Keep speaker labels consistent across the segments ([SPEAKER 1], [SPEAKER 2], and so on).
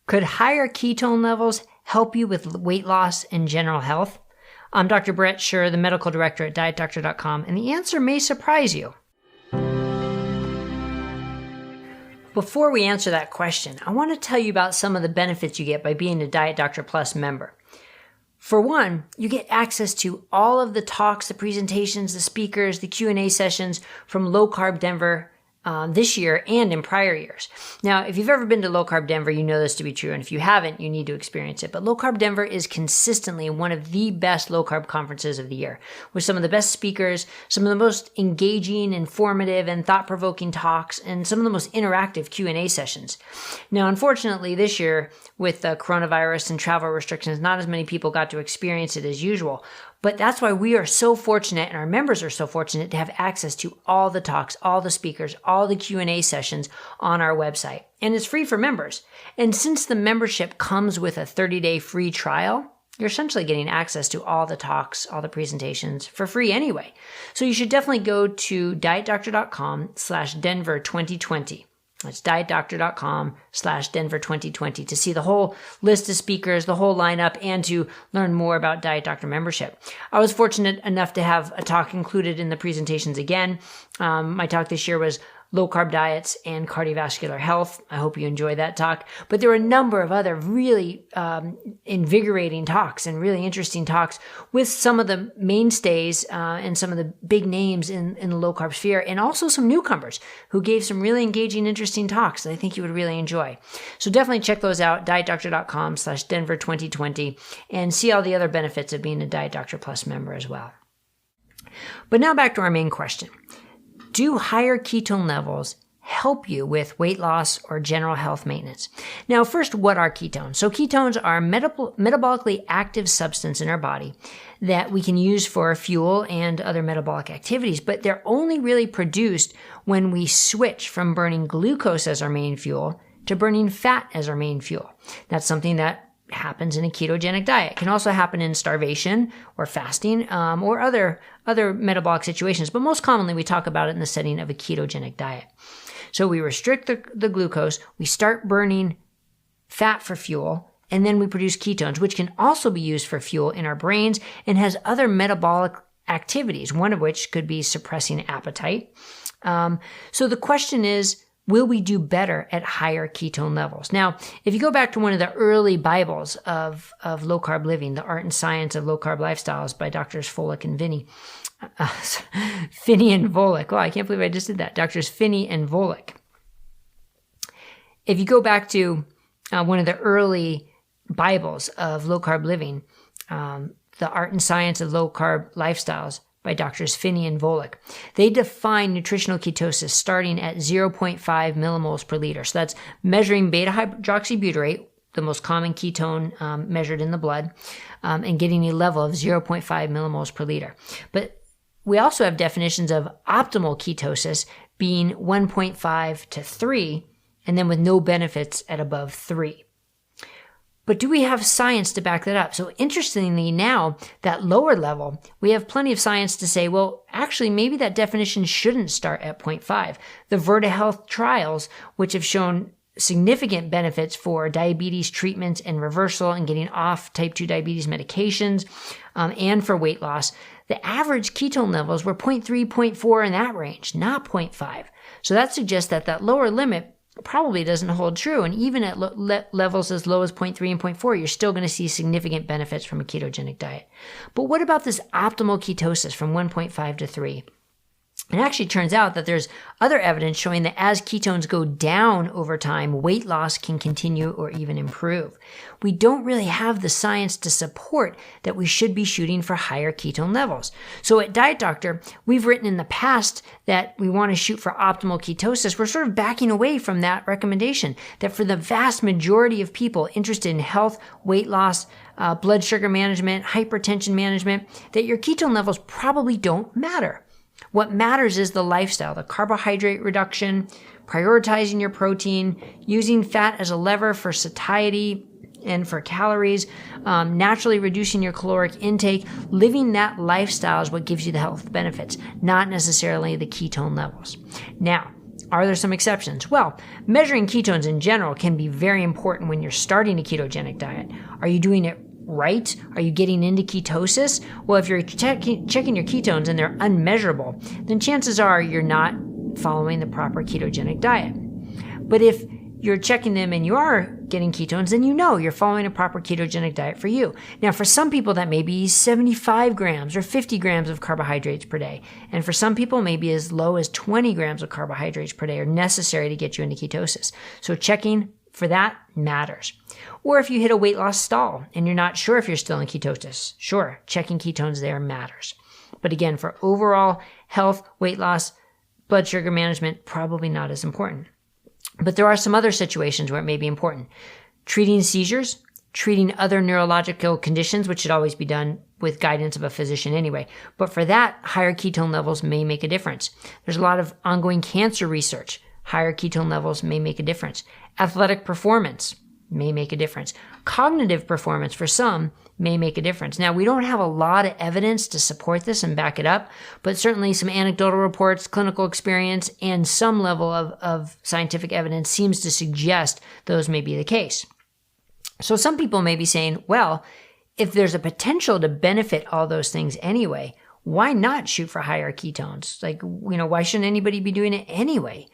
[SPEAKER 1] Could higher ketone levels help you with weight loss and general health? I'm Dr. Brett Scher, the medical director at DietDoctor.com, and the answer may surprise you. Before we answer that question, I want to tell you about some of the benefits you get by being a Diet Doctor Plus member. For one, you get access to all of the talks, the presentations, the speakers, the Q&A sessions from Low Carb Denver this year and in prior years. Now, if you've ever been to Low Carb Denver, you know this to be true. And if you haven't, you need to experience it. But Low Carb Denver is consistently one of the best low carb conferences of the year, with some of the best speakers, some of the most engaging, informative, and thought-provoking talks, and some of the most interactive Q&A sessions. Now, unfortunately, this year, with the coronavirus and travel restrictions, not as many people got to experience it as usual. But that's why we are so fortunate, and our members are so fortunate, to have access to all the talks, all the speakers, all the Q&A sessions on our website. And it's free for members. And since the membership comes with a 30-day free trial, you're essentially getting access to all the talks, all the presentations for free anyway. So you should definitely go to dietdoctor.com/Denver2020. That's dietdoctor.com/Denver2020 to see the whole list of speakers, the whole lineup, and to learn more about Diet Doctor membership. I was fortunate enough to have a talk included in the presentations again. My talk this year was low carb diets and cardiovascular health. I hope you enjoyed that talk. But there were a number of other really invigorating talks and really interesting talks with some of the mainstays and some of the big names in the low carb sphere, and also some newcomers who gave some really engaging, interesting talks that I think you would really enjoy. So definitely check those out, dietdoctor.com/Denver2020, and see all the other benefits of being a Diet Doctor Plus member as well. But now back to our main question. Do higher ketone levels help you with weight loss or general health maintenance? Now, first, what are ketones? So ketones are a metabolically active substance in our body that we can use for fuel and other metabolic activities, but they're only really produced when we switch from burning glucose as our main fuel to burning fat as our main fuel. That's something that happens in a ketogenic diet. It can also happen in starvation or fasting or other metabolic situations, but most commonly we talk about it in the setting of a ketogenic diet. So we restrict the glucose, we start burning fat for fuel, and then we produce ketones, which can also be used for fuel in our brains and has other metabolic activities, one of which could be suppressing appetite. So the question is, will we do better at higher ketone levels? Now, if you go back to one of the early Bibles of low carb living, The Art and Science of Low Carb Lifestyles by Drs. Finney and Volek. Wow, I can't believe I just did that. Drs. Finney and Volek. If you go back to one of the early Bibles of low carb living, The Art and Science of Low Carb Lifestyles by Drs. Finney and Volek, they define nutritional ketosis starting at 0.5 millimoles per liter. So that's measuring beta-hydroxybutyrate, the most common ketone measured in the blood, and getting a level of 0.5 millimoles per liter. But we also have definitions of optimal ketosis being 1.5 to 3, and then with no benefits at above 3. But do we have science to back that up? So interestingly now, that lower level, we have plenty of science to say, well, actually, maybe that definition shouldn't start at 0.5. The VertaHealth trials, which have shown significant benefits for diabetes treatments and reversal and getting off type 2 diabetes medications, and for weight loss, the average ketone levels were 0.3, 0.4 in that range, not 0.5. So that suggests that that lower limit probably doesn't hold true. And even at levels as low as 0.3 and 0.4, you're still going to see significant benefits from a ketogenic diet. But what about this optimal ketosis from 1.5 to 3? It actually turns out that there's other evidence showing that as ketones go down over time, weight loss can continue or even improve. We don't really have the science to support that we should be shooting for higher ketone levels. So at Diet Doctor, we've written in the past that we want to shoot for optimal ketosis. We're sort of backing away from that recommendation, that for the vast majority of people interested in health, weight loss, blood sugar management, hypertension management, that your ketone levels probably don't matter. What matters is the lifestyle, the carbohydrate reduction, prioritizing your protein, using fat as a lever for satiety and for calories, naturally reducing your caloric intake. Living that lifestyle is what gives you the health benefits, not necessarily the ketone levels. Now, Are there some exceptions? Well, measuring ketones in general can be very important when you're starting a ketogenic diet. Are you doing it right? Are you getting into ketosis? Well, if you're checking your ketones and they're unmeasurable, then chances are you're not following the proper ketogenic diet. But if you're checking them and you are getting ketones, then you know you're following a proper ketogenic diet for you. Now, for some people, that may be 75 grams or 50 grams of carbohydrates per day. And for some people, maybe as low as 20 grams of carbohydrates per day are necessary to get you into ketosis. So checking for that matters. Or if you hit a weight loss stall and you're not sure if you're still in ketosis, sure, checking ketones there matters. But again, for overall health, weight loss, blood sugar management, probably not as important. But there are some other situations where it may be important. Treating seizures, treating other neurological conditions, which should always be done with guidance of a physician anyway. But for that, higher ketone levels may make a difference. There's a lot of ongoing cancer research. Higher ketone levels may make a difference. Athletic performance may make a difference. Cognitive performance for some may make a difference. Now, we don't have a lot of evidence to support this and back it up, but certainly some anecdotal reports, clinical experience, and some level of scientific evidence seems to suggest those may be the case. So some people may be saying, well, if there's a potential to benefit all those things anyway, why not shoot for higher ketones? Like, why shouldn't anybody be doing it anyway?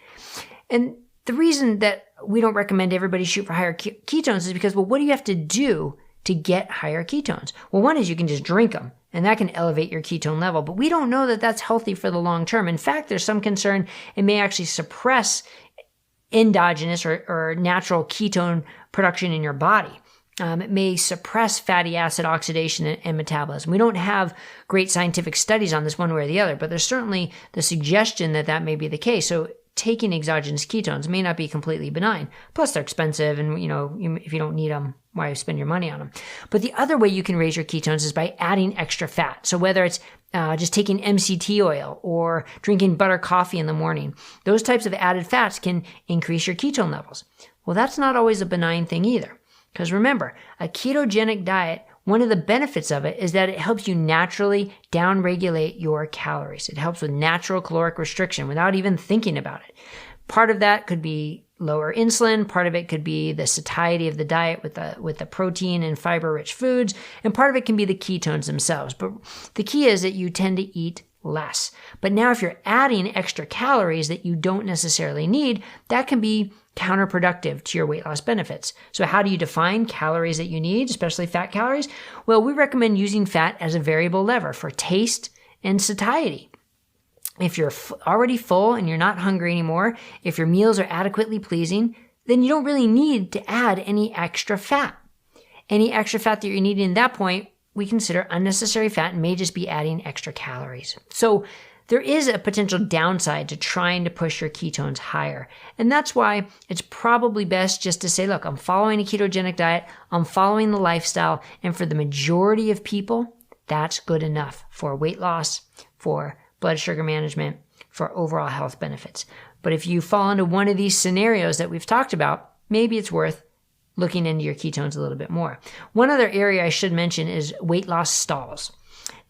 [SPEAKER 1] And the reason that we don't recommend everybody shoot for higher ketones is because, well, what do you have to do to get higher ketones? Well, one is you can just drink them, and that can elevate your ketone level. But we don't know that that's healthy for the long term. In fact, there's some concern it may actually suppress endogenous or natural ketone production in your body. It may suppress fatty acid oxidation and metabolism. We don't have great scientific studies on this one way or the other, but there's certainly the suggestion that that may be the case. So taking exogenous ketones may not be completely benign. Plus, they're expensive, and if you don't need them, why spend your money on them? But the other way you can raise your ketones is by adding extra fat. So whether it's just taking MCT oil or drinking butter coffee in the morning, those types of added fats can increase your ketone levels. Well, that's not always a benign thing either. Because remember, a ketogenic diet, one of the benefits of it is that it helps you naturally downregulate your calories. It helps with natural caloric restriction without even thinking about it. Part of that could be lower insulin. Part of it could be the satiety of the diet with the protein and fiber-rich foods. And part of it can be the ketones themselves. But the key is that you tend to eat less. But now if you're adding extra calories that you don't necessarily need, that can be counterproductive to your weight loss benefits. So how do you define calories that you need, especially fat calories? Well, we recommend using fat as a variable lever for taste and satiety. If you're already full and you're not hungry anymore, if your meals are adequately pleasing, then you don't really need to add any extra fat. Any extra fat that you're needing at that point, we consider unnecessary fat and may just be adding extra calories. So there is a potential downside to trying to push your ketones higher. And that's why it's probably best just to say, look, I'm following a ketogenic diet, I'm following the lifestyle, and for the majority of people, that's good enough for weight loss, for blood sugar management, for overall health benefits. But if you fall into one of these scenarios that we've talked about, maybe it's worth looking into your ketones a little bit more. One other area I should mention is weight loss stalls.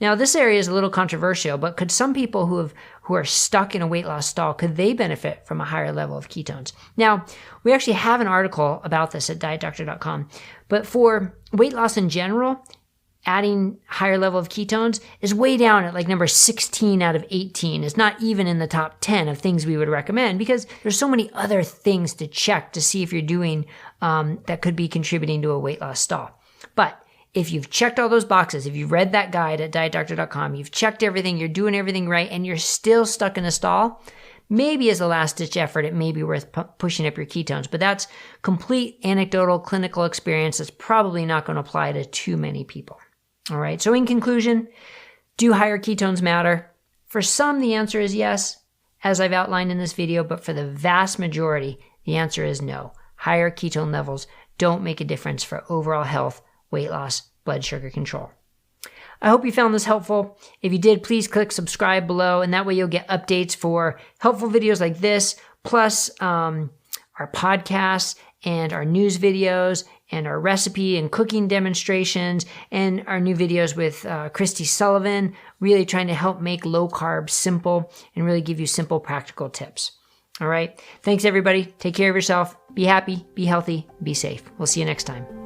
[SPEAKER 1] Now, this area is a little controversial, but could some people who are stuck in a weight loss stall, could they benefit from a higher level of ketones? Now, we actually have an article about this at dietdoctor.com, but for weight loss in general, adding higher level of ketones is way down at like number 16 out of 18. It's not even in the top 10 of things we would recommend because there's so many other things to check to see if you're doing that could be contributing to a weight loss stall. But if you've checked all those boxes, if you've read that guide at dietdoctor.com, you've checked everything, you're doing everything right, and you're still stuck in a stall, maybe as a last-ditch effort, it may be worth pushing up your ketones. But that's complete anecdotal clinical experience that's probably not going to apply to too many people. All right, so in conclusion, do higher ketones matter? For some, the answer is yes, as I've outlined in this video, but for the vast majority, the answer is no. Higher ketone levels don't make a difference for overall health, weight loss, blood sugar control. I hope you found this helpful. If you did, please click subscribe below, and that way you'll get updates for helpful videos like this, plus our podcasts and our news videos and our recipe and cooking demonstrations and our new videos with Christy Sullivan, really trying to help make low carb simple and really give you simple, practical tips. All right. Thanks, everybody. Take care of yourself. Be happy, be healthy, be safe. We'll see you next time.